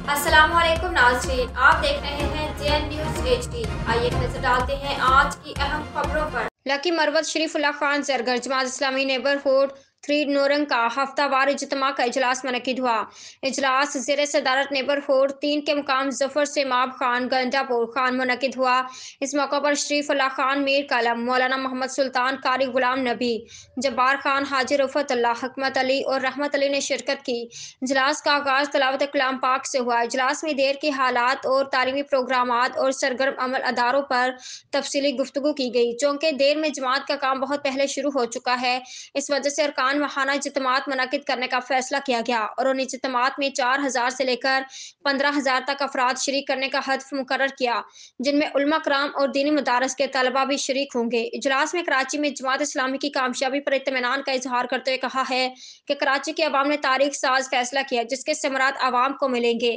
अस्सलाम वालेकुम नाज़रीन, आप देख रहे हैं JN न्यूज़ HD। आइए नजर डालते हैं आज की अहम खबरों पर। लकी मरवत शरीफुल्लाह खान जरगर जमात इस्लामी नेबरहुड 3 नोरंग का हफ्तावार इज्तिमा का इजलास मुनक्किद हुआ। इजलास ज़ेर सदारत नेबरहुड 3 के मुकाम जफर से माब खान गंडापुर खान मुनक्किद हुआ। इस मौका पर शरीफुल्लाह खान मीर कलम मौलाना मोहम्मद सुल्तान कारी गुलाम नबी जब्बार खान हाजी रफ़त अल्लाह हकमत अली और रहमत अली ने शिरकत की। इजलास का आगाज़ तलावत कलाम पाक से हुआ। इजलास में देर के हालात और तालीमी प्रोग्रामात और सरगर्म अमल अदारों पर तफसीली गुफ्तगू की गई, चूँकि देर में जमात का काम बहुत पहले शुरू हो चुका है। इस वजह से अरकान माहाना इज्तिमात मुनक्किद करने का फैसला किया गया और उन इज्तिमात में 4000 से लेकर 15000 तक अफराद शरीक करने का हदफ मुकर्रर किया, जिनमें उलमा कराम और दीनी मदारस के तलबा भी शरीक होंगे। इजलास में कराची में जमात इस्लामी की कामयाबी पर इत्मीनान का इजहार करते हुए कहा है कि कराची के अवाम ने तारीख साज फैसला किया, जिसके समरात अवाम को मिलेंगे।